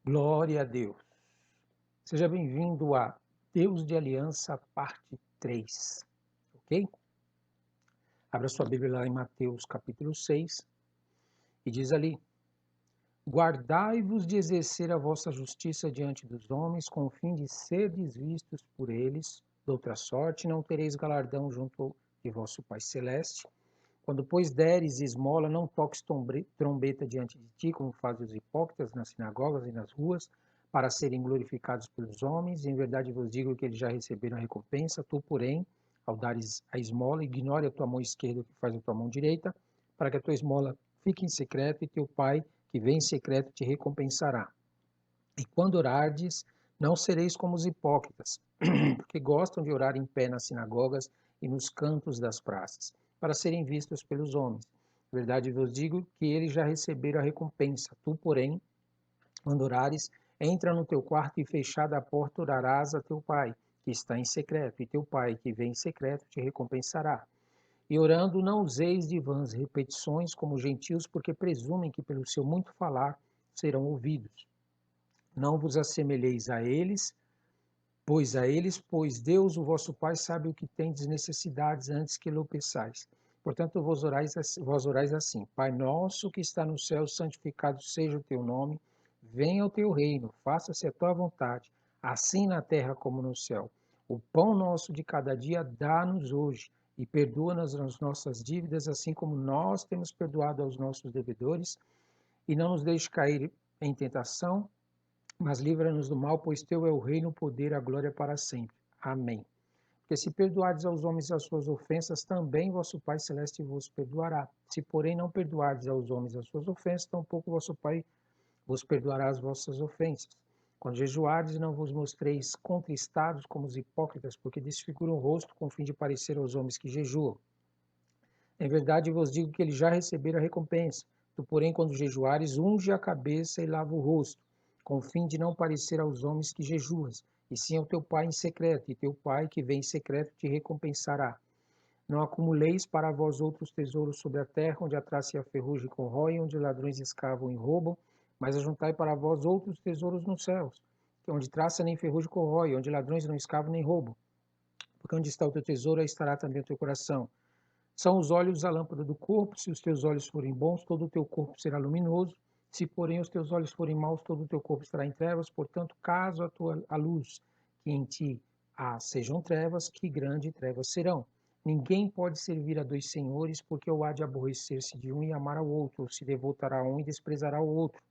Glória a Deus. Seja bem-vindo a Deus de Aliança, parte 3, ok? Abra sua Bíblia lá em Mateus capítulo 6 e diz ali: Guardai-vos de exercer a vossa justiça diante dos homens, com o fim de serdes vistos por eles. De outra sorte, não tereis galardão junto de vosso Pai Celeste. Quando, pois, deres esmola, não toques trombeta diante de ti, como fazem os hipócritas nas sinagogas e nas ruas, para serem glorificados pelos homens. Em verdade vos digo que eles já receberam a recompensa. Tu, porém, ao dares a esmola, ignore a tua mão esquerda o que faz a tua mão direita, para que a tua esmola fique em secreto, e teu Pai, que vem em secreto, te recompensará. E quando orardes, não sereis como os hipócritas, porque gostam de orar em pé nas sinagogas e nos cantos das praças, para serem vistos pelos homens. Na verdade vos digo que eles já receberam a recompensa. Tu, porém, quando orares, entra no teu quarto e, fechada a porta, orarás a teu Pai, que está em secreto, e teu Pai, que vem em secreto, te recompensará. E orando, não useis de vãs repetições como gentios, porque presumem que pelo seu muito falar serão ouvidos. Não vos assemelheis a eles, pois Deus, o vosso Pai, sabe o que tendes necessidades antes que lhe peçais. Portanto, vós orais assim: Pai nosso que está no céu, santificado seja o teu nome, venha o teu reino, faça-se a tua vontade, assim na terra como no céu. O pão nosso de cada dia dá-nos hoje, e perdoa-nos as nossas dívidas, assim como nós temos perdoado aos nossos devedores, e não nos deixe cair em tentação, mas livra-nos do mal, pois teu é o reino, o poder, a glória para sempre. Amém. Porque se perdoardes aos homens as suas ofensas, também vosso Pai Celeste vos perdoará. Se, porém, não perdoardes aos homens as suas ofensas, tampouco vosso Pai vos perdoará as vossas ofensas. Quando jejuardes, não vos mostreis contristados como os hipócritas, porque desfiguram o rosto com o fim de parecer aos homens que jejuam. Em verdade vos digo que eles já receberam a recompensa. Tu, porém, quando jejuares, unge a cabeça e lava o rosto, com o fim de não parecer aos homens que jejuas, e sim ao teu Pai em secreto, e teu Pai que vem em secreto te recompensará. Não acumuleis para vós outros tesouros sobre a terra, onde a traça e a ferrugem corroem, onde ladrões escavam e roubam, mas ajuntai para vós outros tesouros nos céus, onde traça nem ferrugem corrói, onde ladrões não escavam nem roubam. Porque onde está o teu tesouro, aí estará também o teu coração. São os olhos a lâmpada do corpo. Se os teus olhos forem bons, todo o teu corpo será luminoso. Se, porém, os teus olhos forem maus, todo o teu corpo estará em trevas. Portanto, caso a luz que em ti há sejam trevas, que grande trevas serão. Ninguém pode servir a dois senhores, porque ou há de aborrecer-se de um e amar ao outro, ou se devotará a um e desprezará o outro.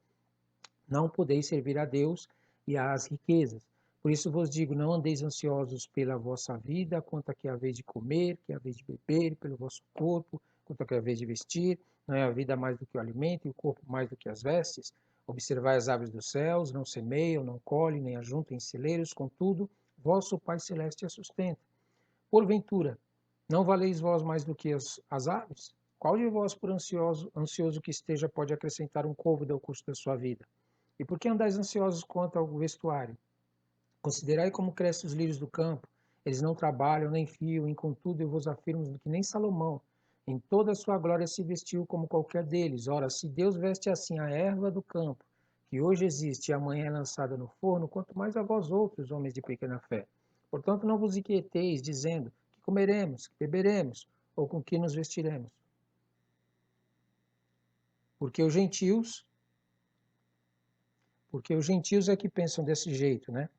Não podeis servir a Deus e às riquezas. Por isso vos digo, não andeis ansiosos pela vossa vida, quanto a que é a vez de comer, que é a vez de beber, pelo vosso corpo, quanto a que é a vez de vestir. Não é a vida mais do que o alimento, e o corpo mais do que as vestes? Observai as aves dos céus, não semeiam, não colhem, nem ajuntam em celeiros, contudo, vosso Pai Celeste a sustenta. Porventura, não valeis vós mais do que as aves? Qual de vós, por ansioso que esteja, pode acrescentar um côvado ao curso da sua vida? E por que andais ansiosos quanto ao vestuário? Considerai como crescem os lírios do campo. Eles não trabalham, nem fiam, e contudo eu vos afirmo que nem Salomão, em toda a sua glória, se vestiu como qualquer deles. Ora, se Deus veste assim a erva do campo, que hoje existe e amanhã é lançada no forno, quanto mais a vós outros, homens de pequena fé. Portanto, não vos inquieteis, dizendo, que comeremos, que beberemos, ou com que nos vestiremos. Porque os gentios, porque os gentios é que pensam desse jeito, né?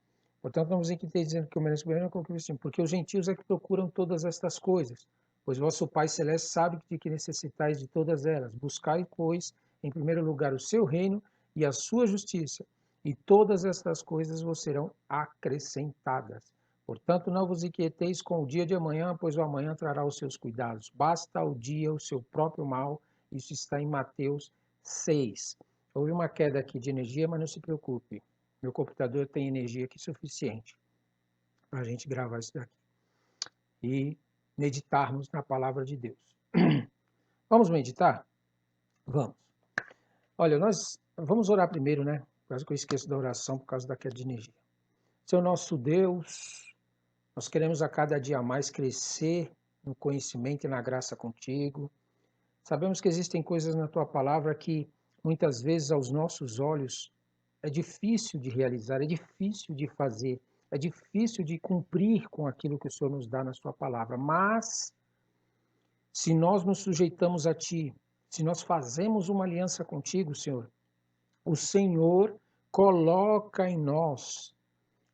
Portanto, não vos inquieteis dizendo que o menos governo é o que vestimos, porque os gentios é que procuram todas estas coisas, pois vosso Pai Celeste sabe de que necessitais de todas elas. Buscai, pois, em primeiro lugar o seu reino e a sua justiça, e todas estas coisas vos serão acrescentadas. Portanto, não vos inquieteis com o dia de amanhã, pois o amanhã trará os seus cuidados. Basta ao dia o seu próprio mal. Isso está em Mateus 6. Houve uma queda aqui de energia, mas não se preocupe. Meu computador tem energia aqui suficiente para a gente gravar isso daqui e meditarmos na palavra de Deus. Vamos meditar? Vamos. Olha, nós vamos orar primeiro, né? Quase que eu esqueço da oração por causa da queda de energia. Senhor nosso Deus, nós queremos a cada dia mais crescer no conhecimento e na graça contigo. Sabemos que existem coisas na tua palavra que muitas vezes aos nossos olhos é difícil de realizar, é difícil de fazer, é difícil de cumprir com aquilo que o Senhor nos dá na sua palavra. Mas, se nós nos sujeitamos a Ti, se nós fazemos uma aliança contigo, Senhor, o Senhor coloca em nós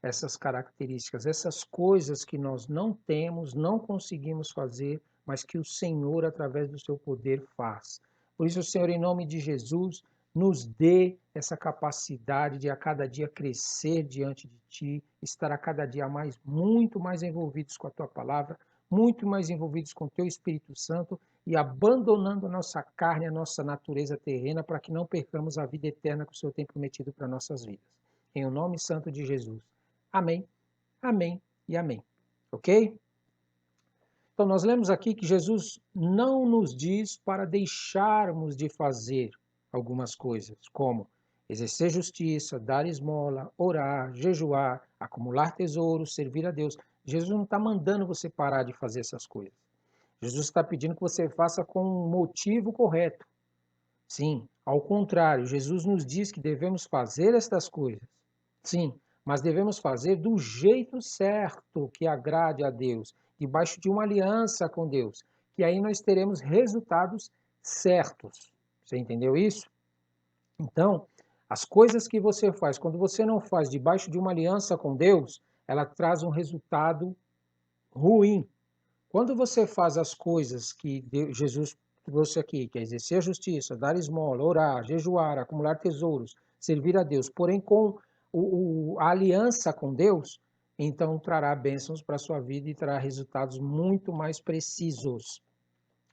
essas características, essas coisas que nós não temos, não conseguimos fazer, mas que o Senhor, através do seu poder, faz. Por isso, Senhor, em nome de Jesus, nos dê essa capacidade de a cada dia crescer diante de Ti, estar a cada dia mais, muito mais envolvidos com a Tua palavra, muito mais envolvidos com o Teu Espírito Santo e abandonando a nossa carne, a nossa natureza terrena, para que não percamos a vida eterna que o Senhor tem prometido para nossas vidas. Em o nome santo de Jesus. Amém, amém e amém. Ok? Então, nós lemos aqui que Jesus não nos diz para deixarmos de fazer algumas coisas, como exercer justiça, dar esmola, orar, jejuar, acumular tesouros, servir a Deus. Jesus não está mandando você parar de fazer essas coisas. Jesus está pedindo que você faça com um motivo correto. Sim, ao contrário, Jesus nos diz que devemos fazer estas coisas. Sim, mas devemos fazer do jeito certo que agrade a Deus, debaixo de uma aliança com Deus, que aí nós teremos resultados certos. Você entendeu isso? Então, as coisas que você faz, quando você não faz debaixo de uma aliança com Deus, ela traz um resultado ruim. Quando você faz as coisas que Jesus trouxe aqui, que é exercer a justiça, dar esmola, orar, jejuar, acumular tesouros, servir a Deus, porém com a aliança com Deus, então trará bênçãos para a sua vida e trará resultados muito mais precisos.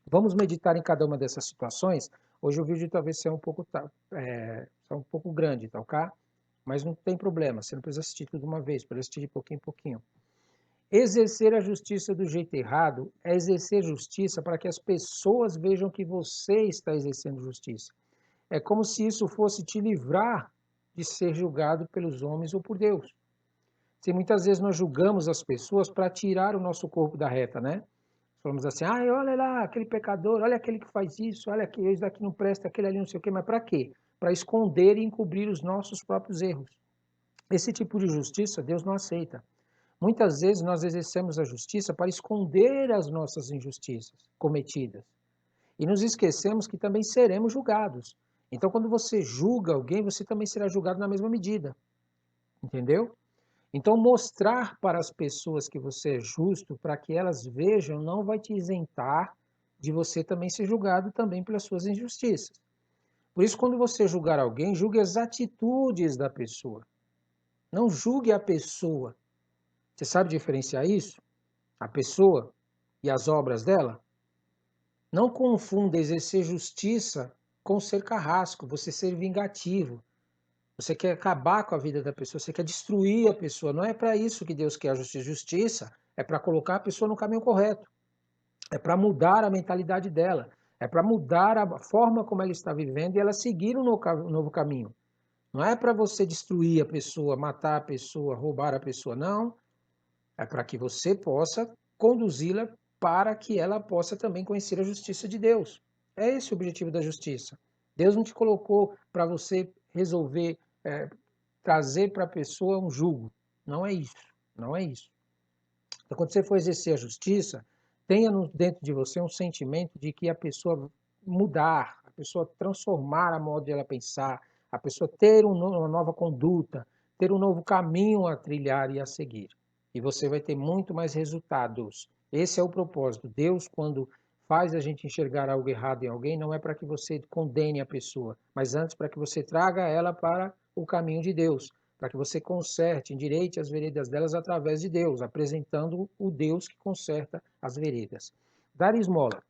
Vamos meditar em cada uma dessas situações. Hoje o vídeo talvez seja um pouco grande, tá ok? Mas não tem problema, você não precisa assistir tudo de uma vez, pode assistir de pouquinho em pouquinho. Exercer a justiça do jeito errado é exercer justiça para que as pessoas vejam que você está exercendo justiça. É como se isso fosse te livrar de ser julgado pelos homens ou por Deus. Se muitas vezes nós julgamos as pessoas para tirar o nosso corpo da reta, né? Falamos assim, olha lá, aquele pecador, olha aquele que faz isso, olha aquele esse daqui não presta, aquele ali não sei o quê, mas para quê? Para esconder e encobrir os nossos próprios erros. Esse tipo de justiça Deus não aceita. Muitas vezes nós exercemos a justiça para esconder as nossas injustiças cometidas. E nos esquecemos que também seremos julgados. Então, quando você julga alguém, você também será julgado na mesma medida. Entendeu? Então, mostrar para as pessoas que você é justo, para que elas vejam, não vai te isentar de você também ser julgado também pelas suas injustiças. Por isso, quando você julgar alguém, julgue as atitudes da pessoa. Não julgue a pessoa. Você sabe diferenciar isso? A pessoa e as obras dela? Não confunda exercer justiça com ser carrasco, você ser vingativo. Você quer acabar com a vida da pessoa, você quer destruir a pessoa. Não é para isso que Deus quer a justiça. Justiça é para colocar a pessoa no caminho correto. É para mudar a mentalidade dela. É para mudar a forma como ela está vivendo e ela seguir um novo caminho. Não é para você destruir a pessoa, matar a pessoa, roubar a pessoa. Não. É para que você possa conduzi-la para que ela possa também conhecer a justiça de Deus. É esse o objetivo da justiça. Deus não te colocou para você resolver, trazer para a pessoa um jugo. Não é isso. Não é isso. Então, quando você for exercer a justiça, tenha dentro de você um sentimento de que a pessoa mudar, a pessoa transformar a modo de ela pensar, a pessoa ter uma nova conduta, ter um novo caminho a trilhar e a seguir. E você vai ter muito mais resultados. Esse é o propósito. Deus, quando faz a gente enxergar algo errado em alguém, não é para que você condene a pessoa, mas antes para que você traga ela para o caminho de Deus, para que você conserte, endireite as veredas delas através de Deus, apresentando o Deus que conserta as veredas. Dar esmola.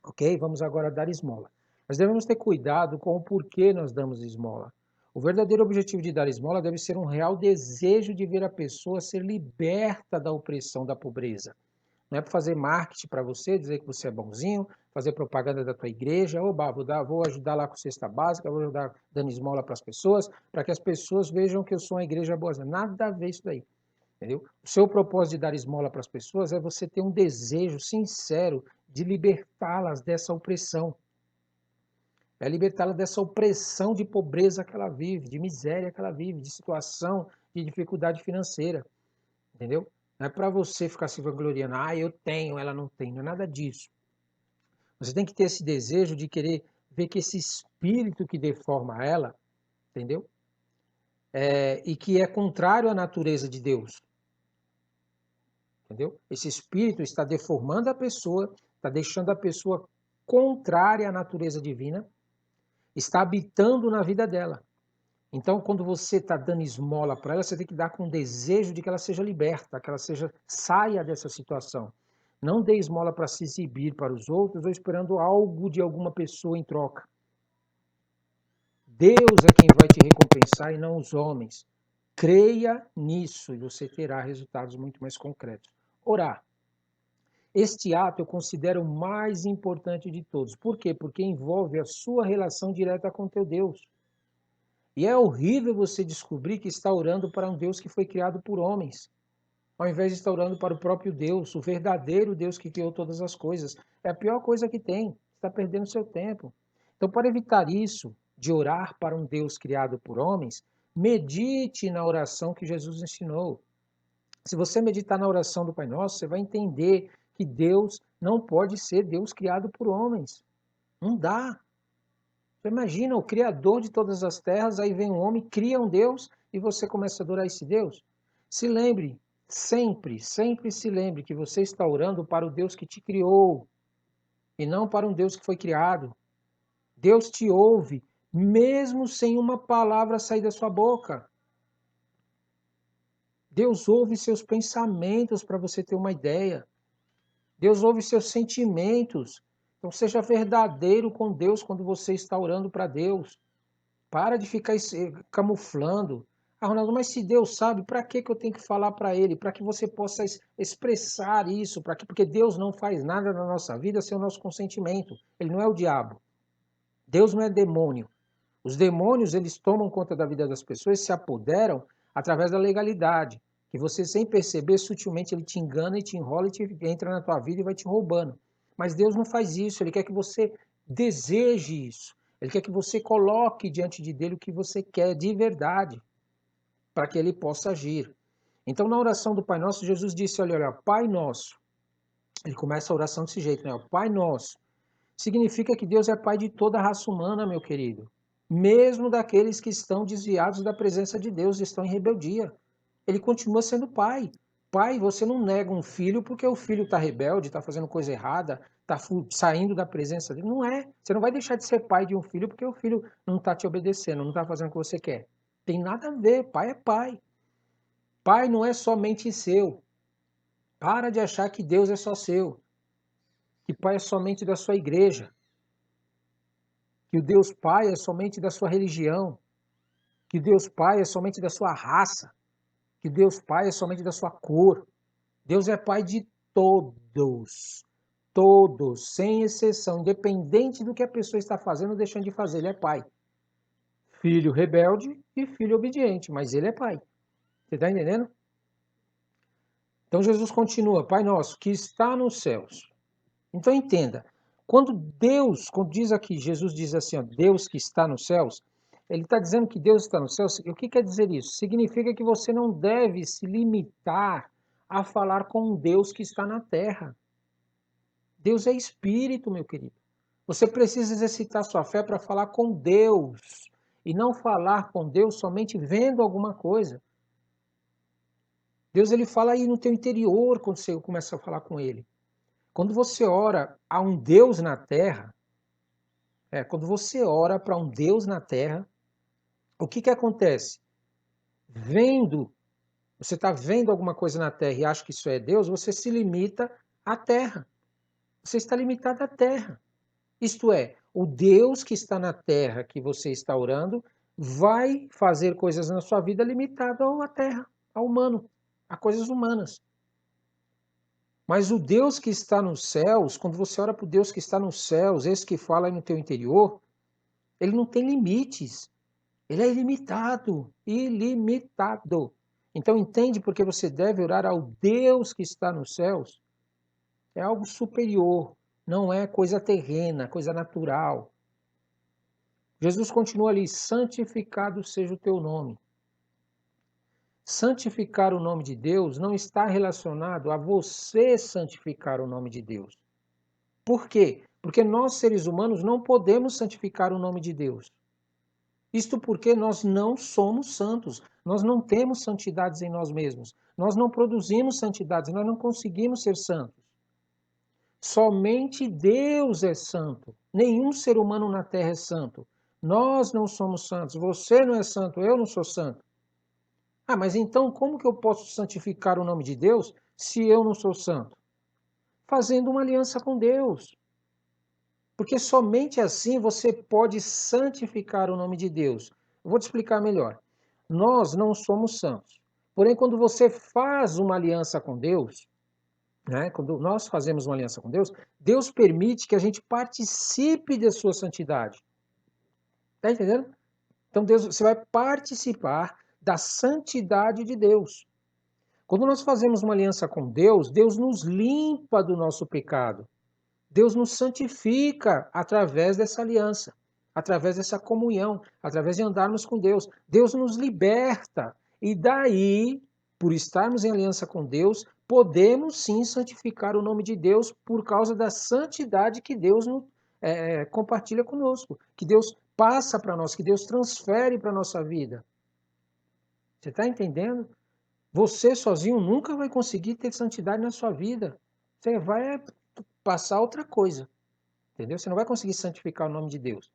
Ok? Vamos agora dar esmola. Nós devemos ter cuidado com o porquê nós damos esmola. O verdadeiro objetivo de dar esmola deve ser um real desejo de ver a pessoa ser liberta da opressão da pobreza. Não é para fazer marketing para você, dizer que você é bonzinho, fazer propaganda da tua igreja, oba, vou ajudar lá com cesta básica, vou ajudar dando esmola para as pessoas, para que as pessoas vejam que eu sou uma igreja boa. Nada a ver isso daí. Entendeu? O seu propósito de dar esmola para as pessoas é você ter um desejo sincero de libertá-las dessa opressão. É libertá-la dessa opressão de pobreza que ela vive, de miséria que ela vive, de situação de dificuldade financeira. Entendeu? Não é para você ficar se vangloriando, eu tenho, ela não tem, não é nada disso. Você tem que ter esse desejo de querer ver que esse espírito que deforma ela, entendeu? E que é contrário à natureza de Deus, entendeu? Esse espírito está deformando a pessoa, está deixando a pessoa contrária à natureza divina, está habitando na vida dela. Então, quando você está dando esmola para ela, você tem que dar com o desejo de que ela seja liberta, que ela saia dessa situação. Não dê esmola para se exibir para os outros ou esperando algo de alguma pessoa em troca. Deus é quem vai te recompensar e não os homens. Creia nisso e você terá resultados muito mais concretos. Orar. Este ato eu considero o mais importante de todos. Por quê? Porque envolve a sua relação direta com teu Deus. E é horrível você descobrir que está orando para um Deus que foi criado por homens, ao invés de estar orando para o próprio Deus, o verdadeiro Deus que criou todas as coisas. É a pior coisa que tem. Está perdendo seu tempo. Então, para evitar isso, de orar para um Deus criado por homens, medite na oração que Jesus ensinou. Se você meditar na oração do Pai Nosso, você vai entender que Deus não pode ser Deus criado por homens. Não dá. Você imagina o Criador de todas as terras, aí vem um homem, cria um Deus e você começa a adorar esse Deus? Se lembre, sempre, sempre se lembre que você está orando para o Deus que te criou e não para um Deus que foi criado. Deus te ouve, mesmo sem uma palavra sair da sua boca. Deus ouve seus pensamentos para você ter uma ideia. Deus ouve seus sentimentos. Então seja verdadeiro com Deus quando você está orando para Deus. Para de ficar camuflando. Ronaldo, mas se Deus sabe, para que eu tenho que falar para Ele? Para que você possa expressar isso. Porque Deus não faz nada na nossa vida sem o nosso consentimento. Ele não é o diabo. Deus não é demônio. Os demônios, eles tomam conta da vida das pessoas e se apoderam através da legalidade. Que você, sem perceber, sutilmente ele te engana e te enrola e entra na tua vida e vai te roubando. Mas Deus não faz isso. Ele quer que você deseje isso. Ele quer que você coloque diante de dele o que você quer de verdade, para que ele possa agir. Então, na oração do Pai Nosso, Jesus disse, olha, Pai Nosso. Ele começa a oração desse jeito, né? O Pai Nosso. Significa que Deus é Pai de toda a raça humana, meu querido. Mesmo daqueles que estão desviados da presença de Deus, estão em rebeldia. Ele continua sendo Pai. Pai, você não nega um filho porque o filho está rebelde, está fazendo coisa errada, está saindo da presença dele. Não é. Você não vai deixar de ser pai de um filho porque o filho não está te obedecendo, não está fazendo o que você quer. Tem nada a ver. Pai é pai. Pai não é somente seu. Para de achar que Deus é só seu. Que pai é somente da sua igreja. Que o Deus Pai é somente da sua religião. Que o Deus Pai é somente da sua raça. Que o Deus Pai é somente da sua cor. Deus é Pai de todos. Todos, sem exceção, independente do que a pessoa está fazendo ou deixando de fazer, ele é Pai. Filho rebelde e filho obediente, mas ele é Pai. Você está entendendo? Então Jesus continua, Pai nosso, que está nos céus. Então entenda, quando diz aqui, Jesus diz assim, ó, Deus que está nos céus, ele está dizendo que Deus está nos céus. O que quer dizer isso? Significa que você não deve se limitar a falar com um Deus que está na terra. Deus é espírito, meu querido. Você precisa exercitar sua fé para falar com Deus e não falar com Deus somente vendo alguma coisa. Deus ele fala aí no teu interior quando você começa a falar com ele. Quando você ora a um Deus na terra, quando você ora para um Deus na terra, o que acontece? Você está vendo alguma coisa na terra e acha que isso é Deus, você se limita à terra. Você está limitado à terra. Isto é, o Deus que está na terra que você está orando vai fazer coisas na sua vida limitado à terra, ao humano, a coisas humanas. Mas o Deus que está nos céus, quando você ora para o Deus que está nos céus, esse que fala aí no teu interior, ele não tem limites. Ele é ilimitado, ilimitado. Então entende porque você deve orar ao Deus que está nos céus? É algo superior, não é coisa terrena, coisa natural. Jesus continua ali, santificado seja o teu nome. Santificar o nome de Deus não está relacionado a você santificar o nome de Deus. Por quê? Porque nós, seres humanos, não podemos santificar o nome de Deus. Isto porque nós não somos santos, nós não temos santidades em nós mesmos, nós não produzimos santidades, nós não conseguimos ser santos. Somente Deus é santo, nenhum ser humano na terra é santo. Nós não somos santos, você não é santo, eu não sou santo. Ah, mas então como que eu posso santificar o nome de Deus se eu não sou santo? Fazendo uma aliança com Deus. Porque somente assim você pode santificar o nome de Deus. Eu vou te explicar melhor. Nós não somos santos. Porém, quando você faz uma aliança com Deus, né, quando nós fazemos uma aliança com Deus, Deus permite que a gente participe da sua santidade. Está entendendo? Então Deus, você vai participar da santidade de Deus. Quando nós fazemos uma aliança com Deus, Deus nos limpa do nosso pecado. Deus nos santifica através dessa aliança, através dessa comunhão, através de andarmos com Deus. Deus nos liberta. E daí, por estarmos em aliança com Deus, podemos sim santificar o nome de Deus por causa da santidade que Deus compartilha conosco, que Deus passa para nós, que Deus transfere para a nossa vida. Você está entendendo? Você sozinho nunca vai conseguir ter santidade na sua vida. Você vai passar outra coisa. Entendeu? Você não vai conseguir santificar o nome de Deus.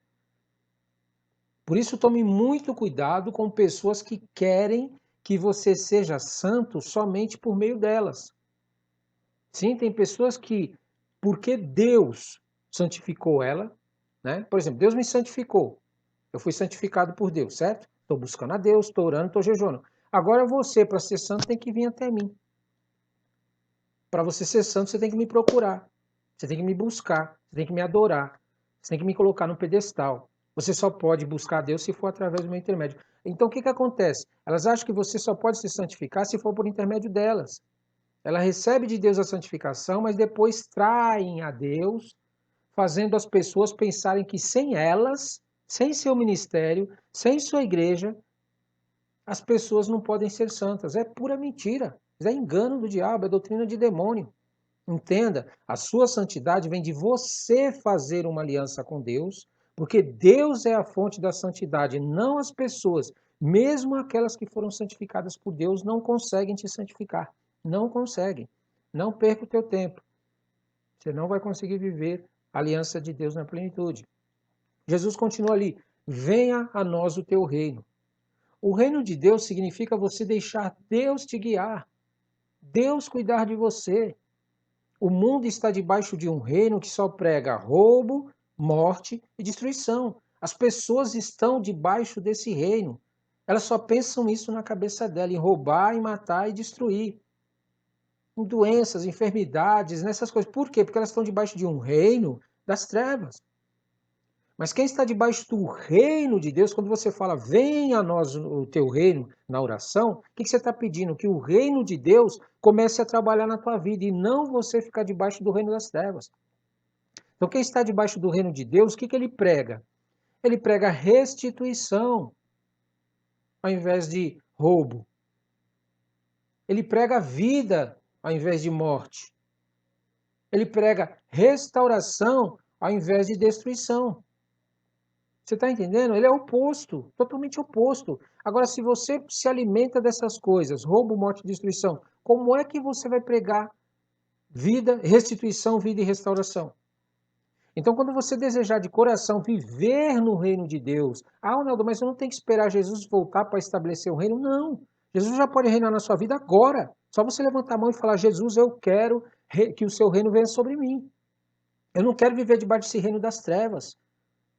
Por isso, tome muito cuidado com pessoas que querem que você seja santo somente por meio delas. Sim, tem pessoas que, porque Deus santificou ela, né? Por exemplo, Deus me santificou. Eu fui santificado por Deus, certo? Estou buscando a Deus, estou orando, estou jejuando. Agora você, para ser santo, tem que vir até mim. Para você ser santo, você tem que me procurar. Você tem que me buscar. Você tem que me adorar. Você tem que me colocar no pedestal. Você só pode buscar a Deus se for através do meu intermédio. Então o que acontece? Elas acham que você só pode se santificar se for por intermédio delas. Ela recebe de Deus a santificação, mas depois traem a Deus, fazendo as pessoas pensarem que sem elas, sem seu ministério, sem sua igreja, as pessoas não podem ser santas. É pura mentira. É engano do diabo, é doutrina de demônio. Entenda, a sua santidade vem de você fazer uma aliança com Deus, porque Deus é a fonte da santidade, não as pessoas. Mesmo aquelas que foram santificadas por Deus não conseguem te santificar. Não conseguem. Não perca o teu tempo. Você não vai conseguir viver a aliança de Deus na plenitude. Jesus continua ali: venha a nós o teu reino. O reino de Deus significa você deixar Deus te guiar, Deus cuidar de você. O mundo está debaixo de um reino que só prega roubo, morte e destruição. As pessoas estão debaixo desse reino. Elas só pensam isso na cabeça dela, em roubar, em matar e destruir. Em doenças, enfermidades, nessas coisas. Por quê? Porque elas estão debaixo de um reino das trevas. Mas quem está debaixo do reino de Deus, quando você fala, venha a nós o teu reino na oração, o que você está pedindo? Que o reino de Deus comece a trabalhar na tua vida e não você ficar debaixo do reino das trevas. Então quem está debaixo do reino de Deus, o que ele prega? Ele prega restituição ao invés de roubo. Ele prega vida ao invés de morte. Ele prega restauração ao invés de destruição. Você está entendendo? Ele é oposto, totalmente oposto. Agora, se você se alimenta dessas coisas, roubo, morte e destruição, como é que você vai pregar vida, restituição, vida e restauração? Então, quando você desejar de coração viver no reino de Deus, Ronaldo, mas eu não tenho que esperar Jesus voltar para estabelecer o reino? Não. Jesus já pode reinar na sua vida agora. Só você levantar a mão e falar, Jesus, eu quero que o seu reino venha sobre mim. Eu não quero viver debaixo desse reino das trevas.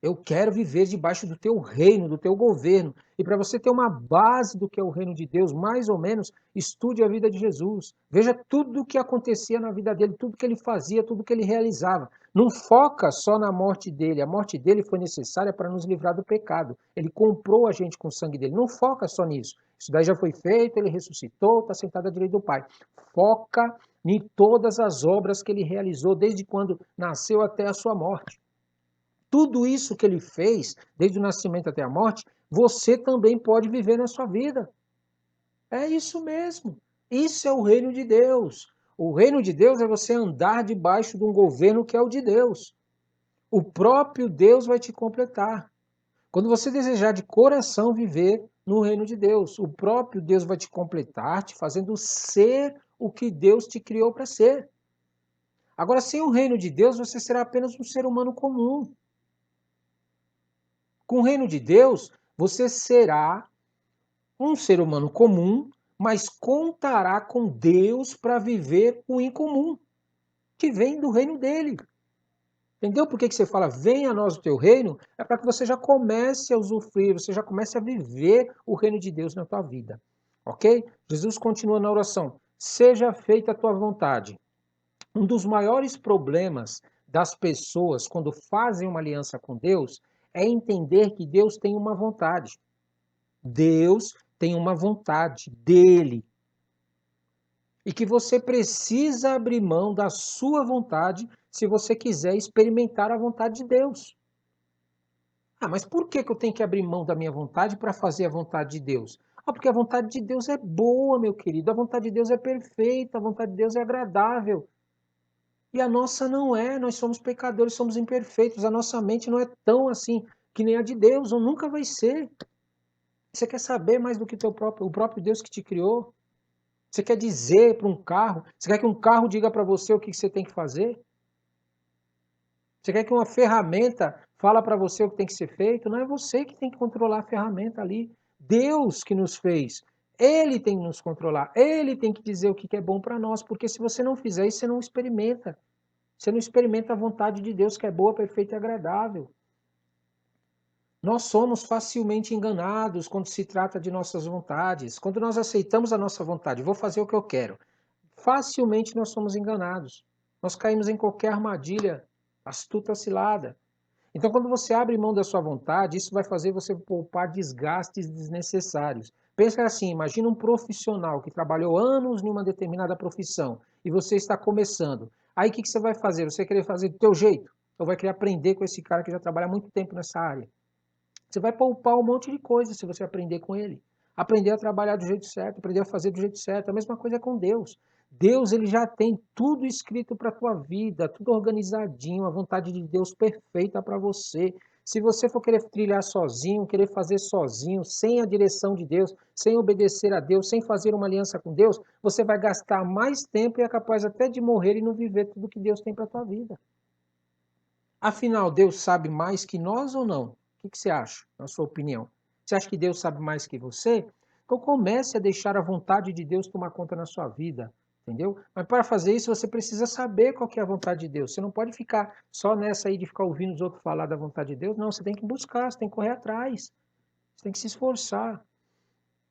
Eu quero viver debaixo do teu reino, do teu governo. E para você ter uma base do que é o reino de Deus, mais ou menos, estude a vida de Jesus. Veja tudo o que acontecia na vida dele, tudo que ele fazia, tudo que ele realizava. Não foca só na morte dele. A morte dele foi necessária para nos livrar do pecado. Ele comprou a gente com o sangue dele. Não foca só nisso. Isso daí já foi feito, ele ressuscitou, está sentado à direita do Pai. Foca em todas as obras que ele realizou, desde quando nasceu até a sua morte. Tudo isso que ele fez, desde o nascimento até a morte, você também pode viver na sua vida. É isso mesmo. Isso é o reino de Deus. O reino de Deus é você andar debaixo de um governo que é o de Deus. O próprio Deus vai te completar. Quando você desejar de coração viver no reino de Deus, o próprio Deus vai te completar, te fazendo ser o que Deus te criou para ser. Agora, sem o reino de Deus, você será apenas um ser humano comum. Com o reino de Deus, você será um ser humano comum, mas contará com Deus para viver o incomum, que vem do reino dele. Entendeu por que você fala, venha a nós o teu reino? É para que você já comece a usufruir, você já comece a viver o reino de Deus na tua vida. Ok? Jesus continua na oração, seja feita a tua vontade. Um dos maiores problemas das pessoas quando fazem uma aliança com Deus é entender que Deus tem uma vontade. Deus tem uma vontade dele. E que você precisa abrir mão da sua vontade se você quiser experimentar a vontade de Deus. Ah, mas por que eu tenho que abrir mão da minha vontade para fazer a vontade de Deus? Ah, porque a vontade de Deus é boa, meu querido. A vontade de Deus é perfeita, a vontade de Deus é agradável. E a nossa não é, nós somos pecadores, somos imperfeitos, a nossa mente não é tão assim que nem a de Deus, ou nunca vai ser. Você quer saber mais do que o próprio Deus que te criou? Você quer dizer para um carro, você quer que um carro diga para você o que você tem que fazer? Você quer que uma ferramenta fala para você o que tem que ser feito? Não é você que tem que controlar a ferramenta ali. Deus que nos fez. Ele tem que nos controlar. Ele tem que dizer o que é bom para nós, porque se você não fizer isso, você não experimenta. Você não experimenta a vontade de Deus, que é boa, perfeita e agradável. Nós somos facilmente enganados quando se trata de nossas vontades. Quando nós aceitamos a nossa vontade, vou fazer o que eu quero, facilmente nós somos enganados. Nós caímos em qualquer armadilha, astuta cilada. Então, quando você abre mão da sua vontade, isso vai fazer você poupar desgastes desnecessários. Pensa assim, imagina um profissional que trabalhou anos em uma determinada profissão e você está começando. Aí o que você vai fazer? Você vai querer fazer do teu jeito? Ou vai querer aprender com esse cara que já trabalha há muito tempo nessa área? Você vai poupar um monte de coisa se você aprender com ele. Aprender a trabalhar do jeito certo, aprender a fazer do jeito certo. A mesma coisa é com Deus. Deus ele já tem tudo escrito para a tua vida, tudo organizadinho, a vontade de Deus perfeita para você. Se você for querer trilhar sozinho, querer fazer sozinho, sem a direção de Deus, sem obedecer a Deus, sem fazer uma aliança com Deus, você vai gastar mais tempo e é capaz até de morrer e não viver tudo que Deus tem para a tua vida. Afinal, Deus sabe mais que nós ou não? O que você acha, na sua opinião? Você acha que Deus sabe mais que você? Então comece a deixar a vontade de Deus tomar conta na sua vida, entendeu? Mas para fazer isso você precisa saber qual que é a vontade de Deus. Você não pode ficar só nessa aí de ficar ouvindo os outros falar da vontade de Deus. Não, você tem que buscar, você tem que correr atrás. Você tem que se esforçar.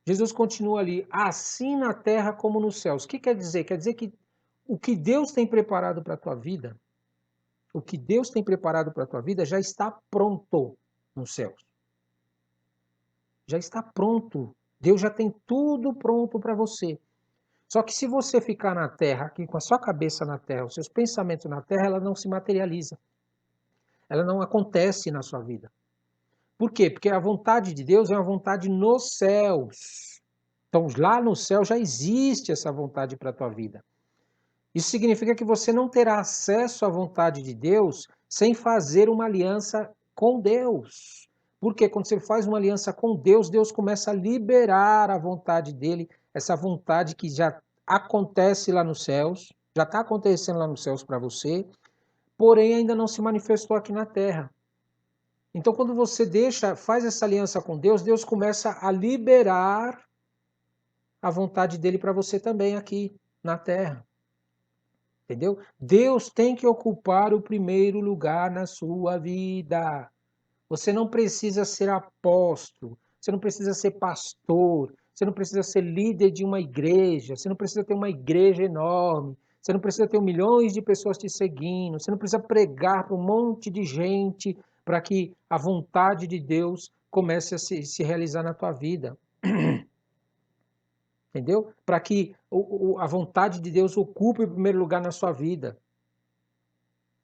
Jesus continua ali, assim na terra como nos céus. O que quer dizer? Quer dizer que o que Deus tem preparado para a tua vida, o que Deus tem preparado para a tua vida já está pronto nos céus. Já está pronto. Deus já tem tudo pronto para você. Só que se você ficar na terra, aqui com a sua cabeça na terra, os seus pensamentos na terra, ela não se materializa. Ela não acontece na sua vida. Por quê? Porque a vontade de Deus é uma vontade nos céus. Então, lá no céu já existe essa vontade para a tua vida. Isso significa que você não terá acesso à vontade de Deus sem fazer uma aliança com Deus. Porque quando você faz uma aliança com Deus, Deus começa a liberar a vontade dele, essa vontade que já acontece lá nos céus, já está acontecendo lá nos céus para você, porém ainda não se manifestou aqui na terra. Então, quando você faz essa aliança com Deus, Deus começa a liberar a vontade dele para você também aqui na terra. Entendeu? Deus tem que ocupar o primeiro lugar na sua vida. Você não precisa ser apóstolo, você não precisa ser pastor, você não precisa ser líder de uma igreja, você não precisa ter uma igreja enorme, você não precisa ter milhões de pessoas te seguindo, você não precisa pregar para um monte de gente para que a vontade de Deus comece a se realizar na tua vida. Entendeu? Para que a vontade de Deus ocupe o primeiro lugar na sua vida.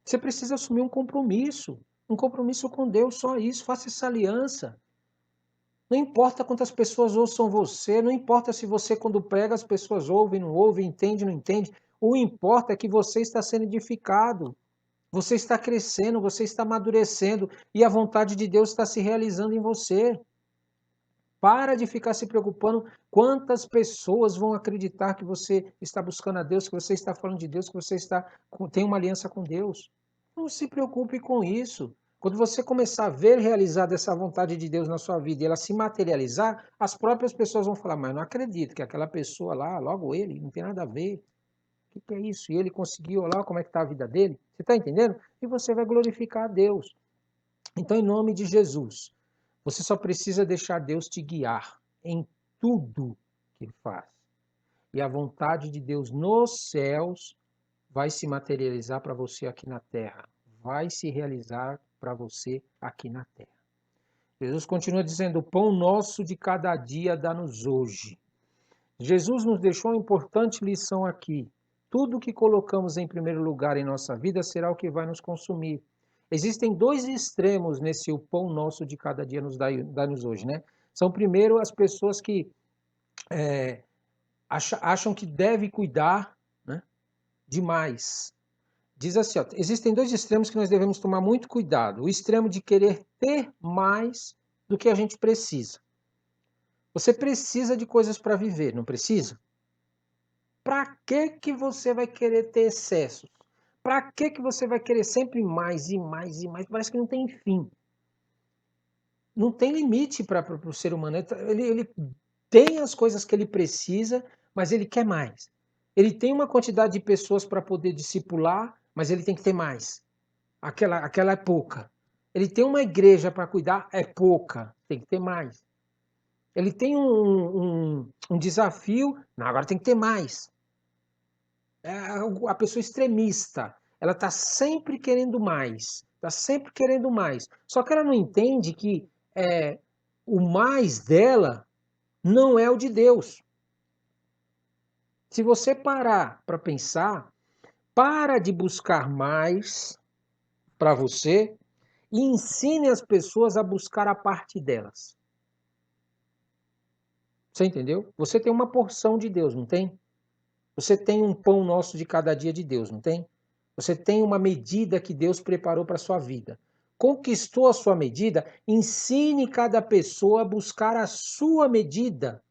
Você precisa assumir um compromisso. Um compromisso com Deus, só isso. Faça essa aliança. Não importa quantas pessoas ouçam você, não importa se você, quando prega, as pessoas ouvem, não ouvem, entende, não entende. O importa é que você está sendo edificado. Você está crescendo, você está amadurecendo e a vontade de Deus está se realizando em você. Para de ficar se preocupando quantas pessoas vão acreditar que você está buscando a Deus, que você está falando de Deus, que você tem uma aliança com Deus. Não se preocupe com isso. Quando você começar a ver realizada essa vontade de Deus na sua vida e ela se materializar, as próprias pessoas vão falar, mas não acredito que aquela pessoa lá, logo ele, não tem nada a ver. O que é isso? E ele conseguiu, olha lá como é que está a vida dele. Você está entendendo? E você vai glorificar a Deus. Então, em nome de Jesus, você só precisa deixar Deus te guiar em tudo que ele faz. E a vontade de Deus nos céus vai se materializar para você aqui na terra. Vai se realizar para você aqui na terra. Jesus continua dizendo, o pão nosso de cada dia dá-nos hoje. Jesus nos deixou uma importante lição aqui. Tudo que colocamos em primeiro lugar em nossa vida será o que vai nos consumir. Existem dois extremos nesse o pão nosso de cada dia nos dá-nos hoje, né? São primeiro as pessoas que acham que deve cuidar, né, demais. Diz assim, ó, existem dois extremos que nós devemos tomar muito cuidado. O extremo de querer ter mais do que a gente precisa. Você precisa de coisas para viver, não precisa? Para que você vai querer ter excessos? Para que você vai querer sempre mais e mais e mais? Parece que não tem fim. Não tem limite para o ser humano. Ele tem as coisas que ele precisa, mas ele quer mais. Ele tem uma quantidade de pessoas para poder discipular, mas ele tem que ter mais. Aquela é pouca. Ele tem uma igreja para cuidar, é pouca. Tem que ter mais. Ele tem um desafio, não, agora tem que ter mais. A pessoa extremista, ela está sempre querendo mais, está sempre querendo mais. Só que ela não entende que o mais dela não é o de Deus. Se você parar para pensar, para de buscar mais para você e ensine as pessoas a buscar a parte delas. Você entendeu? Você tem uma porção de Deus, não tem? Você tem um pão nosso de cada dia de Deus, não tem? Você tem uma medida que Deus preparou para a sua vida. Conquistou a sua medida, ensine cada pessoa a buscar a sua medida.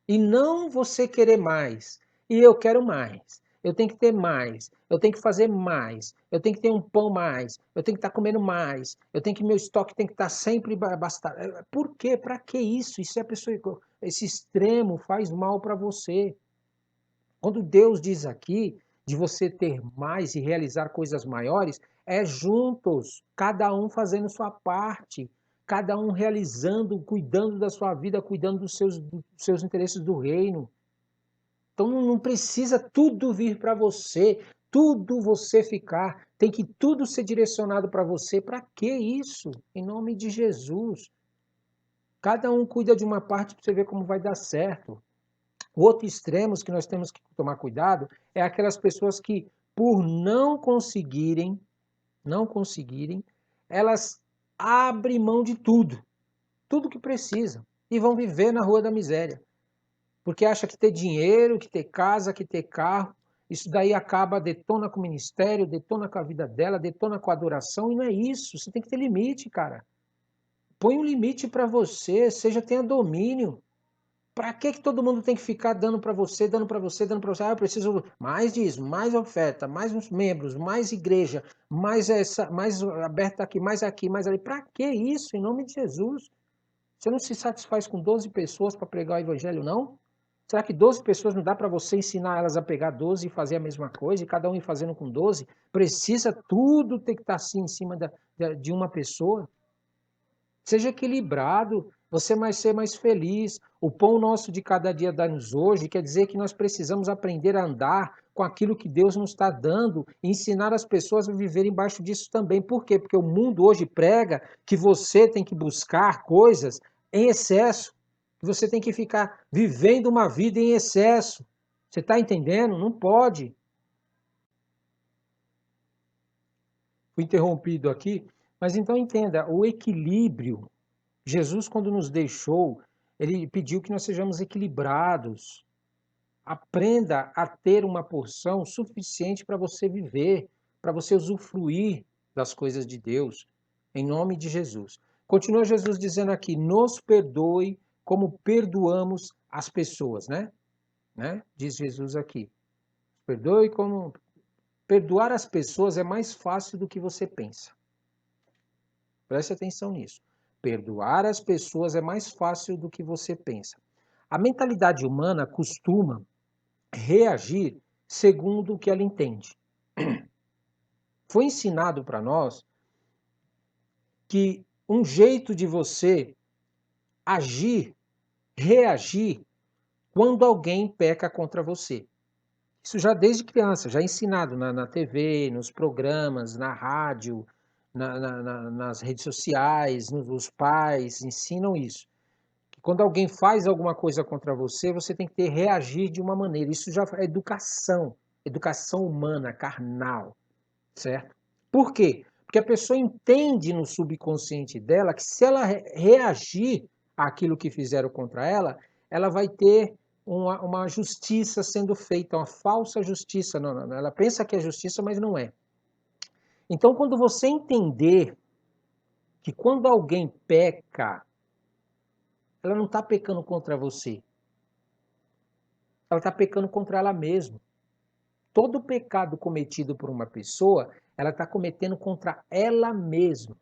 E não você querer mais. E eu quero mais. Eu tenho que ter mais. Eu tenho que fazer mais. Eu tenho que ter um pão mais. Eu tenho que estar comendo mais. Eu tenho que meu estoque tem que estar sempre bastante. Por quê? Para que isso? Isso é a pessoa, esse extremo faz mal para você. Quando Deus diz aqui de você ter mais e realizar coisas maiores, é juntos, cada um fazendo sua parte, cada um realizando, cuidando da sua vida, cuidando dos seus interesses do reino. Então não precisa tudo vir para você, tudo você ficar, tem que tudo ser direcionado para você. Para que isso? Em nome de Jesus. Cada um cuida de uma parte para você ver como vai dar certo. O outro extremo que nós temos que tomar cuidado é aquelas pessoas que, por não conseguirem, elas abrem mão de tudo que precisam, e vão viver na rua da miséria. Porque acha que ter dinheiro, que ter casa, que ter carro, isso daí acaba, detona com o ministério, detona com a vida dela, detona com a adoração, e não é isso. Você tem que ter limite, cara. Põe um limite para você, tenha domínio. Para que todo mundo tem que ficar dando para você, dando para você, dando para você? Ah, eu preciso mais disso, mais oferta, mais uns membros, mais igreja, mais aberta aqui, mais ali. Para que isso, em nome de Jesus? Você não se satisfaz com 12 pessoas para pregar o evangelho, não? Será que 12 pessoas não dá para você ensinar elas a pegar 12 e fazer a mesma coisa, e cada um ir fazendo com 12? Precisa tudo ter que estar assim em cima de uma pessoa? Seja equilibrado, você vai ser mais feliz. O pão nosso de cada dia dá-nos hoje quer dizer que nós precisamos aprender a andar com aquilo que Deus nos está dando e ensinar as pessoas a viver embaixo disso também. Por quê? Porque o mundo hoje prega que você tem que buscar coisas em excesso, que você tem que ficar vivendo uma vida em excesso. Você está entendendo? Não pode. Fui interrompido aqui Mas então entenda, o equilíbrio, Jesus quando nos deixou, ele pediu que nós sejamos equilibrados. Aprenda a ter uma porção suficiente para você viver, para você usufruir das coisas de Deus, em nome de Jesus. Continua Jesus dizendo aqui: nos perdoe como perdoamos as pessoas, né? Diz Jesus aqui. Perdoe como. Perdoar as pessoas é mais fácil do que você pensa. Preste atenção nisso. Perdoar as pessoas é mais fácil do que você pensa. A mentalidade humana costuma reagir segundo o que ela entende. Foi ensinado para nós que um jeito de você agir, reagir, quando alguém peca contra você. Isso já desde criança, já é ensinado na TV, nos programas, na rádio, nas redes sociais, os pais ensinam isso. Que quando alguém faz alguma coisa contra você, você tem que reagir de uma maneira. Isso já é educação, educação humana, carnal, certo? Por quê? Porque a pessoa entende no subconsciente dela que se ela reagir àquilo que fizeram contra ela, ela vai ter uma justiça sendo feita, uma falsa justiça. Não, ela pensa que é justiça, mas não é. Então, quando você entender que quando alguém peca, ela não está pecando contra você, ela está pecando contra ela mesma. Todo pecado cometido por uma pessoa, ela está cometendo contra ela mesma.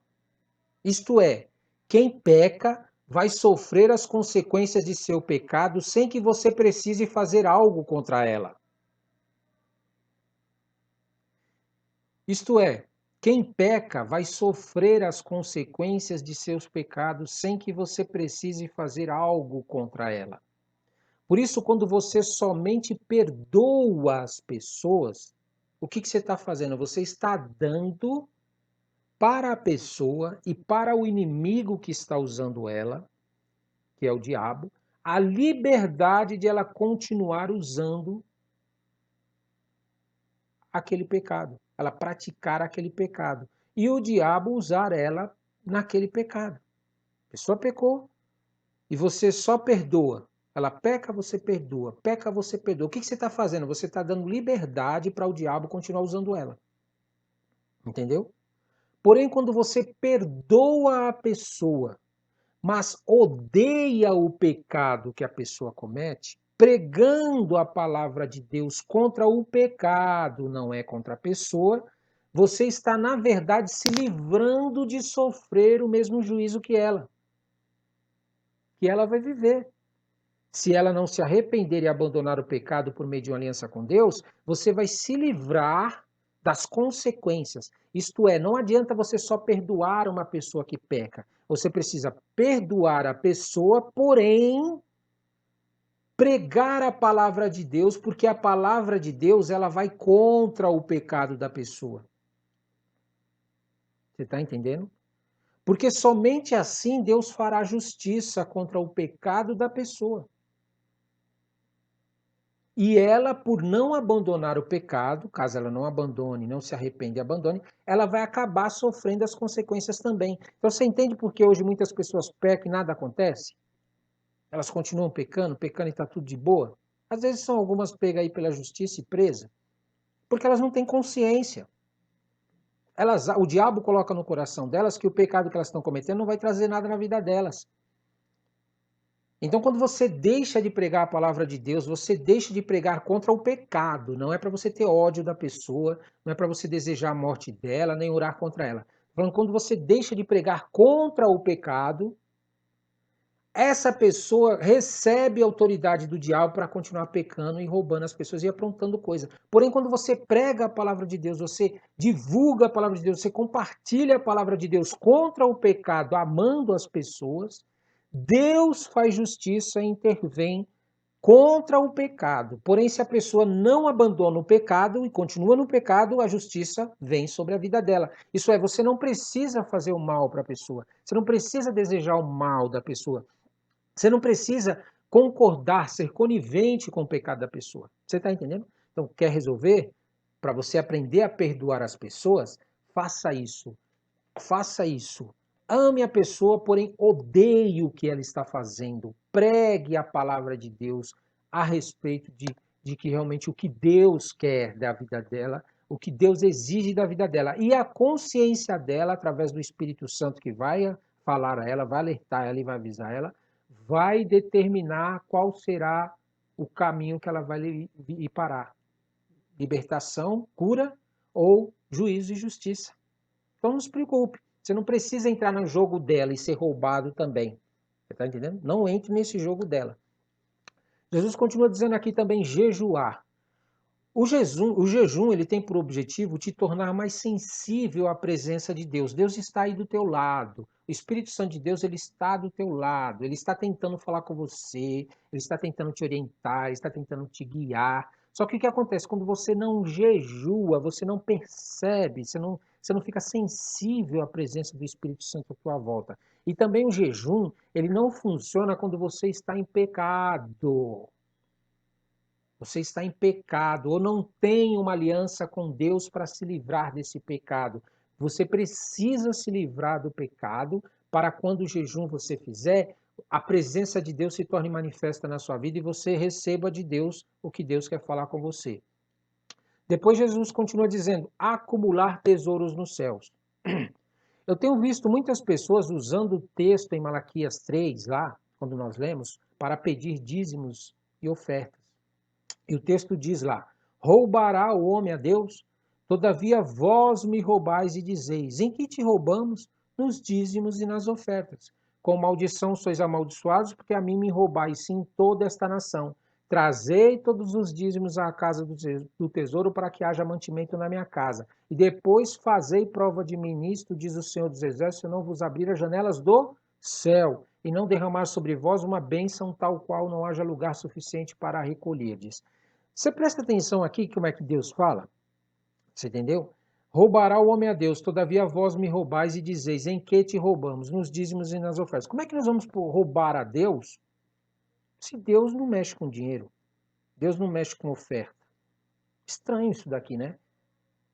Isto é, quem peca vai sofrer as consequências de seu pecado sem que você precise fazer algo contra ela. Isto é, quem peca vai sofrer as consequências de seus pecados sem que você precise fazer algo contra ela. Por isso, quando você somente perdoa as pessoas, o que você está fazendo? Você está dando para a pessoa e para o inimigo que está usando ela, que é o diabo, a liberdade de ela continuar usando aquele pecado, ela praticar aquele pecado. E o diabo usar ela naquele pecado. A pessoa pecou e você só perdoa. Ela peca, você perdoa. Peca, você perdoa. O que você está fazendo? Você está dando liberdade para o diabo continuar usando ela. Entendeu? Porém, quando você perdoa a pessoa, mas odeia o pecado que a pessoa comete, pregando a palavra de Deus contra o pecado, não é contra a pessoa, você está, na verdade, se livrando de sofrer o mesmo juízo que ela vai viver. Se ela não se arrepender e abandonar o pecado por meio de uma aliança com Deus, você vai se livrar das consequências. Isto é, não adianta você só perdoar uma pessoa que peca. Você precisa perdoar a pessoa, porém pregar a palavra de Deus, porque a palavra de Deus ela vai contra o pecado da pessoa. Você está entendendo? Porque somente assim Deus fará justiça contra o pecado da pessoa. E ela, por não abandonar o pecado, caso ela não abandone, não se arrependa e abandone, ela vai acabar sofrendo as consequências também. Então você entende por que hoje muitas pessoas pecam e nada acontece? Elas continuam pecando, pecando e está tudo de boa? Às vezes são algumas pegas aí pela justiça e presas, porque elas não têm consciência. O diabo coloca no coração delas que o pecado que elas estão cometendo não vai trazer nada na vida delas. Então, quando você deixa de pregar a palavra de Deus, você deixa de pregar contra o pecado. Não é para você ter ódio da pessoa, não é para você desejar a morte dela, nem orar contra ela. Falando, quando você deixa de pregar contra o pecado, essa pessoa recebe a autoridade do diabo para continuar pecando e roubando as pessoas e aprontando coisa. Porém, quando você prega a palavra de Deus, você divulga a palavra de Deus, você compartilha a palavra de Deus contra o pecado, amando as pessoas, Deus faz justiça e intervém contra o pecado. Porém, se a pessoa não abandona o pecado e continua no pecado, a justiça vem sobre a vida dela. Isso é, você não precisa fazer o mal para a pessoa. Você não precisa desejar o mal da pessoa. Você não precisa concordar, ser conivente com o pecado da pessoa. Você está entendendo? Então, quer resolver? Para você aprender a perdoar as pessoas, faça isso Faça isso. Ame a pessoa, porém odeie o que ela está fazendo. Pregue a palavra de Deus a respeito de que realmente o que Deus quer da vida dela, o que Deus exige da vida dela. E a consciência dela, através do Espírito Santo que vai falar a ela, vai alertar ela e vai avisar ela, vai determinar qual será o caminho que ela vai ir parar. Libertação, cura ou juízo e justiça. Então não se preocupe. Você não precisa entrar no jogo dela e ser roubado também. Você está entendendo? Não entre nesse jogo dela. Jesus continua dizendo aqui também jejuar. O jejum ele tem por objetivo te tornar mais sensível à presença de Deus. Deus está aí do teu lado. O Espírito Santo de Deus ele está do teu lado. Ele está tentando falar com você. Ele está tentando te orientar. Ele está tentando te guiar. Só que o que acontece? Quando você não jejua, você não percebe, você não fica sensível à presença do Espírito Santo à tua volta. E também o jejum, ele não funciona quando você está em pecado. Você está em pecado ou não tem uma aliança com Deus para se livrar desse pecado. Você precisa se livrar do pecado para quando o jejum você fizer, a presença de Deus se torne manifesta na sua vida e você receba de Deus o que Deus quer falar com você. Depois Jesus continua dizendo: acumular tesouros nos céus. Eu tenho visto muitas pessoas usando o texto em Malaquias 3, lá, quando nós lemos, para pedir dízimos e ofertas. E o texto diz lá: roubará o homem a Deus? Todavia vós me roubais e dizeis: em que te roubamos? Nos dízimos e nas ofertas. Com maldição sois amaldiçoados, porque a mim me roubais sim toda esta nação. Trazei todos os dízimos à casa do tesouro para que haja mantimento na minha casa. E depois fazei prova de mim nisto, diz o Senhor dos Exércitos, se eu não vos abrir as janelas do céu e não derramar sobre vós uma bênção tal qual não haja lugar suficiente para recolherdes. Você presta atenção aqui como é que Deus fala? Você entendeu? Roubará o homem a Deus, todavia vós me roubais e dizeis, em que te roubamos? Nos dízimos e nas ofertas. Como é que nós vamos roubar a Deus se Deus não mexe com dinheiro? Deus não mexe com oferta. Estranho isso daqui, né?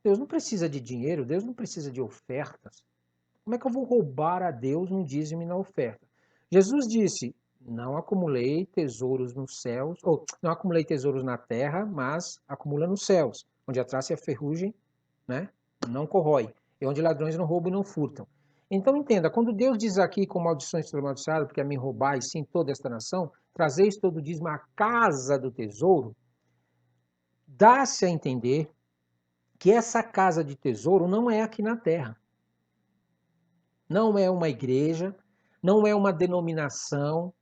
Deus não precisa de dinheiro, Deus não precisa de ofertas. Como é que eu vou roubar a Deus no dízimo e na oferta? Jesus disse, não acumulei tesouros nos céus, ou não acumulei tesouros na terra, mas acumula nos céus, onde a traça e a ferrugem, né, não corrói, e onde ladrões não roubam e não furtam. Então entenda, quando Deus diz aqui com maldições sobre amaldiçoado, porque a mim roubais sim toda esta nação, trazeis todo o dízimo à casa do tesouro, dá-se a entender que essa casa de tesouro não é aqui na terra. Não é uma igreja, não é uma denominação,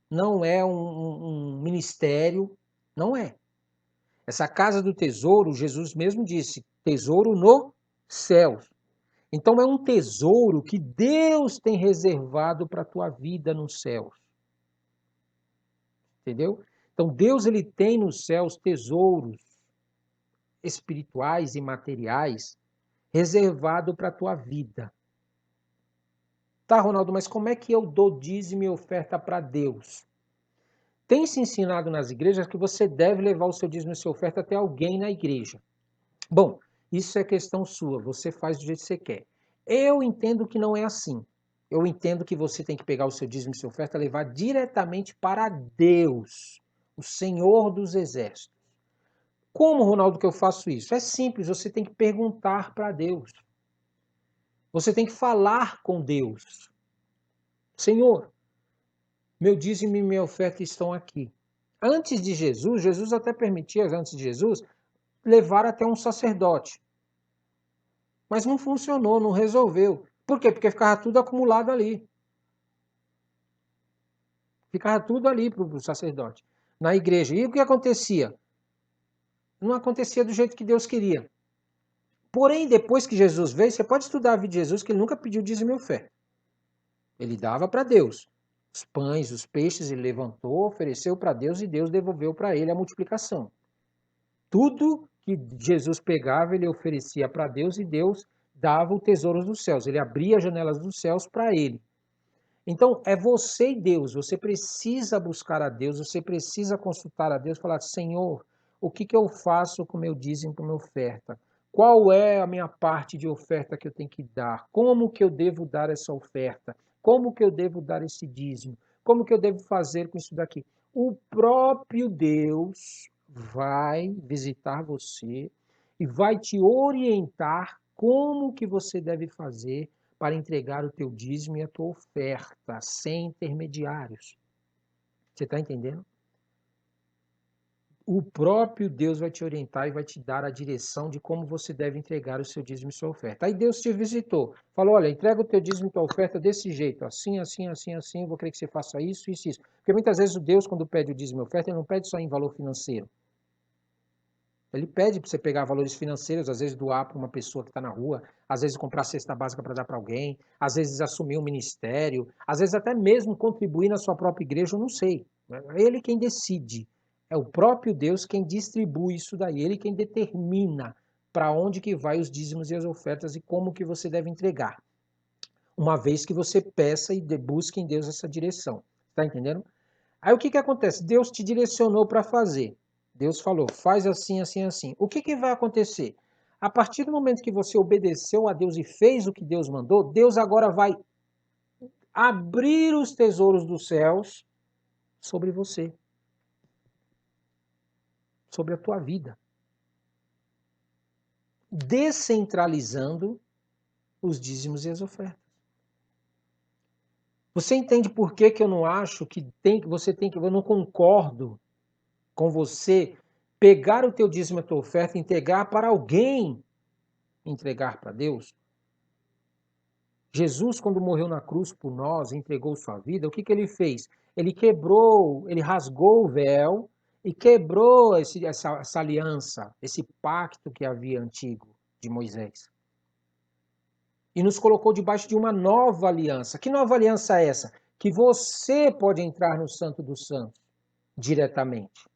não é um ministério, não é. Essa casa do tesouro, Jesus mesmo disse, tesouro no céu. Então é um tesouro que Deus tem reservado para a tua vida nos céus. Entendeu? Então Deus ele tem nos céus tesouros espirituais e materiais reservado para a tua vida. Tá, Ronaldo, mas como é que eu dou dízimo e oferta para Deus? Tem se ensinado nas igrejas que você deve levar o seu dízimo e sua oferta até alguém na igreja. Bom, isso é questão sua, você faz do jeito que você quer. Eu entendo que não é assim. Eu entendo que você tem que pegar o seu dízimo e sua oferta e levar diretamente para Deus, o Senhor dos Exércitos. Como, Ronaldo, que eu faço isso? É simples, você tem que perguntar para Deus. Você tem que falar com Deus. Senhor, meu dízimo e minha oferta estão aqui. Antes de Jesus, Jesus até permitia, antes de Jesus, levar até um sacerdote. Mas não funcionou, não resolveu. Por quê? Porque ficava tudo acumulado ali. Ficava tudo ali para o sacerdote, na igreja. E o que acontecia? Não acontecia do jeito que Deus queria. Porém, depois que Jesus veio, você pode estudar a vida de Jesus, que ele nunca pediu dízimo e oferta. Ele dava para Deus. Os pães, os peixes, ele levantou, ofereceu para Deus e Deus devolveu para ele a multiplicação. Tudo que Jesus pegava, ele oferecia para Deus e Deus dava o tesouro dos céus. Ele abria as janelas dos céus para ele. Então, é você e Deus. Você precisa buscar a Deus, você precisa consultar a Deus e falar, Senhor, o que eu faço com o meu dízimo, com a minha oferta? Qual é a minha parte de oferta que eu tenho que dar? Como que eu devo dar essa oferta? Como que eu devo dar esse dízimo? Como que eu devo fazer com isso daqui? O próprio Deus vai visitar você e vai te orientar como que você deve fazer para entregar o teu dízimo e a tua oferta, sem intermediários. Você está entendendo? O próprio Deus vai te orientar e vai te dar a direção de como você deve entregar o seu dízimo e sua oferta. Aí Deus te visitou, falou, olha, entrega o teu dízimo e tua oferta desse jeito, assim, assim, assim, assim, vou querer que você faça isso, isso, isso. Porque muitas vezes o Deus, quando pede o dízimo e oferta, ele não pede só em valor financeiro. Ele pede para você pegar valores financeiros, às vezes doar para uma pessoa que está na rua, às vezes comprar cesta básica para dar para alguém, às vezes assumir um ministério, às vezes até mesmo contribuir na sua própria igreja, eu não sei. É ele quem decide. É o próprio Deus quem distribui isso daí, ele quem determina para onde que vai os dízimos e as ofertas e como que você deve entregar. Uma vez que você peça e busque em Deus essa direção. Está entendendo? Aí o que que acontece? Deus te direcionou para fazer. Deus falou, faz assim, assim, assim. O que que vai acontecer? A partir do momento que você obedeceu a Deus e fez o que Deus mandou, Deus agora vai abrir os tesouros dos céus sobre você, sobre a tua vida, descentralizando os dízimos e as ofertas. Você entende por que que eu não acho que eu não concordo com você pegar o teu dízimo e a tua oferta e entregar para alguém, entregar para Deus? Jesus, quando morreu na cruz por nós, entregou sua vida, o que que ele fez? Ele quebrou, ele rasgou o véu e quebrou essa aliança, esse pacto que havia antigo de Moisés. E nos colocou debaixo de uma nova aliança. Que nova aliança é essa? Que você pode entrar no Santo dos Santos diretamente.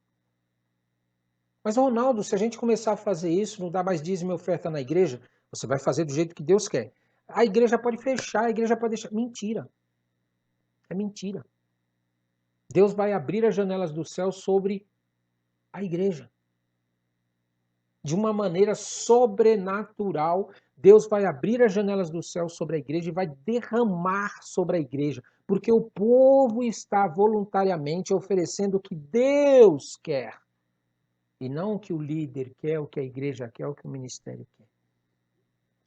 Mas, Ronaldo, se a gente começar a fazer isso, não dá mais dízimo e oferta na igreja, você vai fazer do jeito que Deus quer. A igreja pode fechar, a igreja pode deixar. Mentira. É mentira. Deus vai abrir as janelas do céu sobre a igreja. De uma maneira sobrenatural, Deus vai abrir as janelas do céu sobre a igreja e vai derramar sobre a igreja, porque o povo está voluntariamente oferecendo o que Deus quer, e não o que o líder quer, o que a igreja quer, o que o ministério quer.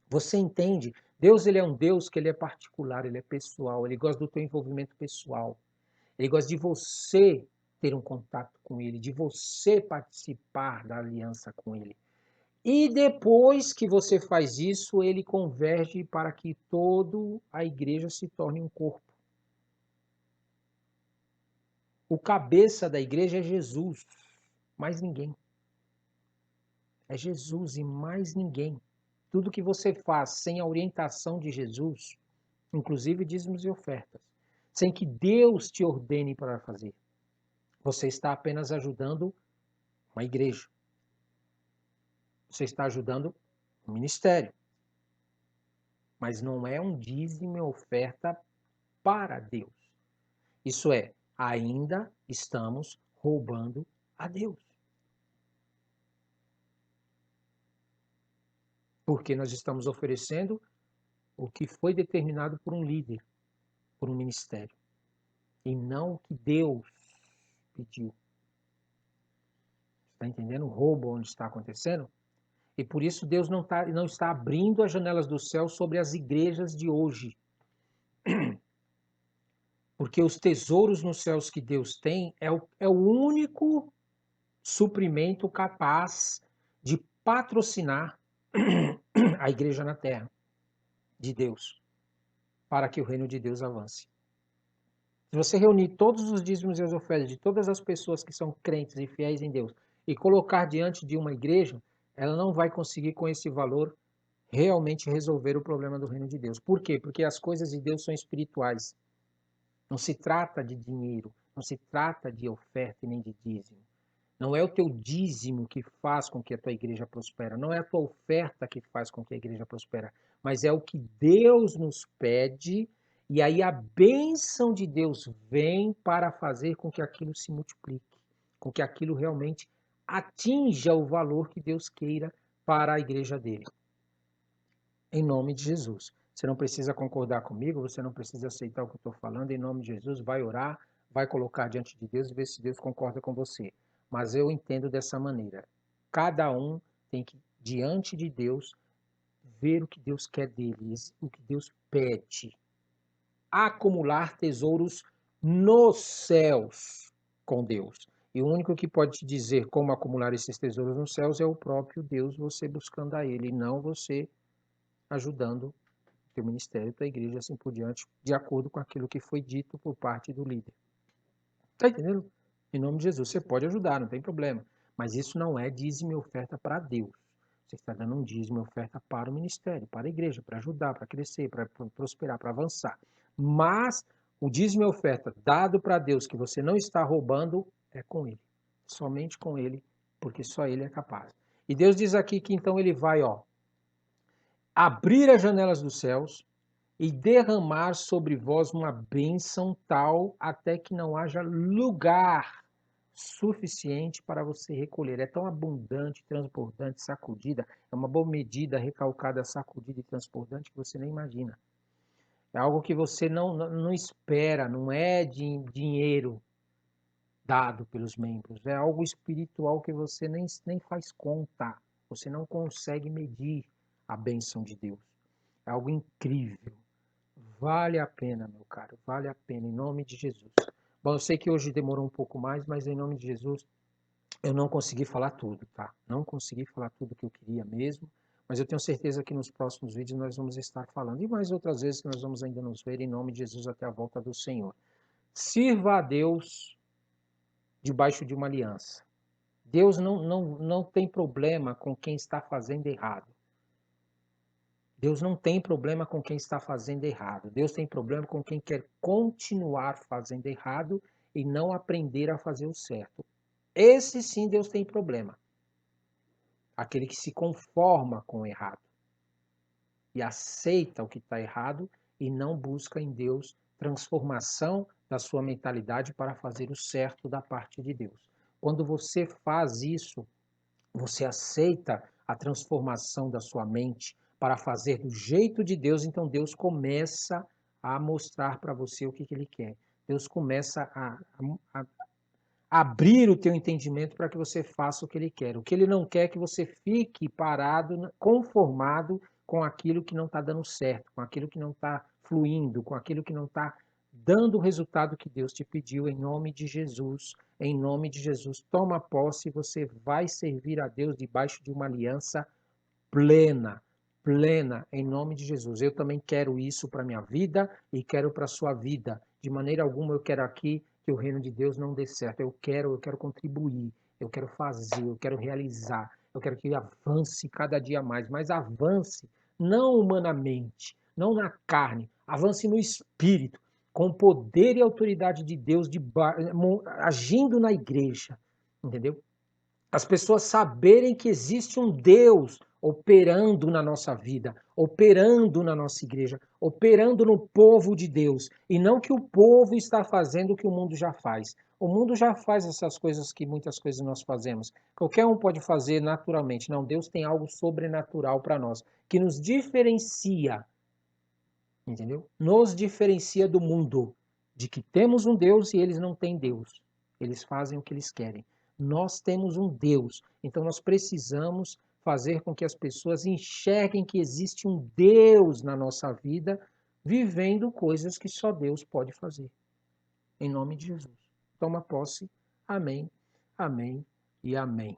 Você entende? Deus, ele é um Deus que ele é particular, ele é pessoal, ele gosta do teu envolvimento pessoal. Ele gosta de você ter um contato com ele, de você participar da aliança com ele. E depois que você faz isso, ele converge para que toda a igreja se torne um corpo. O cabeça da igreja é Jesus, mais ninguém. É Jesus e mais ninguém. Tudo que você faz sem a orientação de Jesus, inclusive dízimos e ofertas, sem que Deus te ordene para fazer, você está apenas ajudando uma igreja. Você está ajudando o ministério. Mas não é um dízimo e oferta para Deus. Isso é, ainda estamos roubando a Deus. Porque nós estamos oferecendo o que foi determinado por um líder, por um ministério. E não o que Deus pediu. Está entendendo o roubo onde está acontecendo? E por isso Deus não está abrindo as janelas do céu sobre as igrejas de hoje. Porque os tesouros nos céus que Deus tem é o único suprimento capaz de patrocinar a igreja na terra de Deus, para que o reino de Deus avance. Se você reunir todos os dízimos e as ofertas de todas as pessoas que são crentes e fiéis em Deus e colocar diante de uma igreja, ela não vai conseguir com esse valor realmente resolver o problema do reino de Deus. Por quê? Porque as coisas de Deus são espirituais. Não se trata de dinheiro, não se trata de oferta e nem de dízimo. Não é o teu dízimo que faz com que a tua igreja prospere, não é a tua oferta que faz com que a igreja prospere, mas é o que Deus nos pede, e aí a bênção de Deus vem para fazer com que aquilo se multiplique, com que aquilo realmente atinja o valor que Deus queira para a igreja dele. Em nome de Jesus. Você não precisa concordar comigo, você não precisa aceitar o que eu estou falando. Em nome de Jesus, vai orar, vai colocar diante de Deus e ver se Deus concorda com você. Mas eu entendo dessa maneira. Cada um tem que, diante de Deus, ver o que Deus quer deles, o que Deus pede. Acumular tesouros nos céus com Deus. E o único que pode te dizer como acumular esses tesouros nos céus é o próprio Deus, você buscando a Ele, e não você ajudando o teu ministério, tua igreja, assim por diante, de acordo com aquilo que foi dito por parte do líder. Tá entendendo? Em nome de Jesus, você pode ajudar, não tem problema. Mas isso não é dízimo e oferta para Deus. Você está dando um dízimo e oferta para o ministério, para a igreja, para ajudar, para crescer, para prosperar, para avançar. Mas o dízimo e oferta dado para Deus, que você não está roubando, é com Ele. Somente com Ele, porque só Ele é capaz. E Deus diz aqui que então Ele vai, abrir as janelas dos céus e derramar sobre vós uma bênção tal até que não haja lugar suficiente para você recolher. É tão abundante, transbordante, sacudida, é uma boa medida, recalcada, sacudida e transbordante que você nem imagina. É algo que você não espera, não é de dinheiro dado pelos membros, é algo espiritual que você nem faz conta, você não consegue medir a bênção de Deus. É algo incrível. Vale a pena, meu caro, vale a pena, em nome de Jesus. Bom, eu sei que hoje demorou um pouco mais, mas em nome de Jesus eu não consegui falar tudo, tá? Não consegui falar tudo que eu queria mesmo, mas eu tenho certeza que nos próximos vídeos nós vamos estar falando. E mais outras vezes que nós vamos ainda nos ver em nome de Jesus até a volta do Senhor. Sirva a Deus debaixo de uma aliança. Deus não tem problema com quem está fazendo errado. Deus não tem problema com quem está fazendo errado. Deus tem problema com quem quer continuar fazendo errado e não aprender a fazer o certo. Esse sim Deus tem problema. Aquele que se conforma com o errado e aceita o que está errado e não busca em Deus transformação da sua mentalidade para fazer o certo da parte de Deus. Quando você faz isso, você aceita a transformação da sua mente para fazer do jeito de Deus, então Deus começa a mostrar para você o que Ele quer. Deus começa a abrir o teu entendimento para que você faça o que Ele quer. O que Ele não quer é que você fique parado, conformado com aquilo que não está dando certo, com aquilo que não está fluindo, com aquilo que não está dando o resultado que Deus te pediu, em nome de Jesus. Em nome de Jesus, toma posse e você vai servir a Deus debaixo de uma aliança plena, plena, em nome de Jesus. Eu também quero isso para minha vida e quero para a sua vida. De maneira alguma eu quero aqui que o reino de Deus não dê certo. Eu quero contribuir, eu quero fazer, eu quero realizar, eu quero que avance cada dia mais, mas avance não humanamente, não na carne, avance no espírito, com o poder e autoridade de Deus agindo na igreja, entendeu? As pessoas saberem que existe um Deus operando na nossa vida, operando na nossa igreja, operando no povo de Deus, e não que o povo está fazendo o que o mundo já faz. O mundo já faz essas coisas que muitas coisas nós fazemos. Qualquer um pode fazer naturalmente. Não, Deus tem algo sobrenatural para nós, que nos diferencia, entendeu? Nos diferencia do mundo, de que temos um Deus e eles não têm Deus. Eles fazem o que eles querem. Nós temos um Deus, então nós precisamos fazer com que as pessoas enxerguem que existe um Deus na nossa vida, vivendo coisas que só Deus pode fazer. Em nome de Jesus. Toma posse. Amém, amém e amém.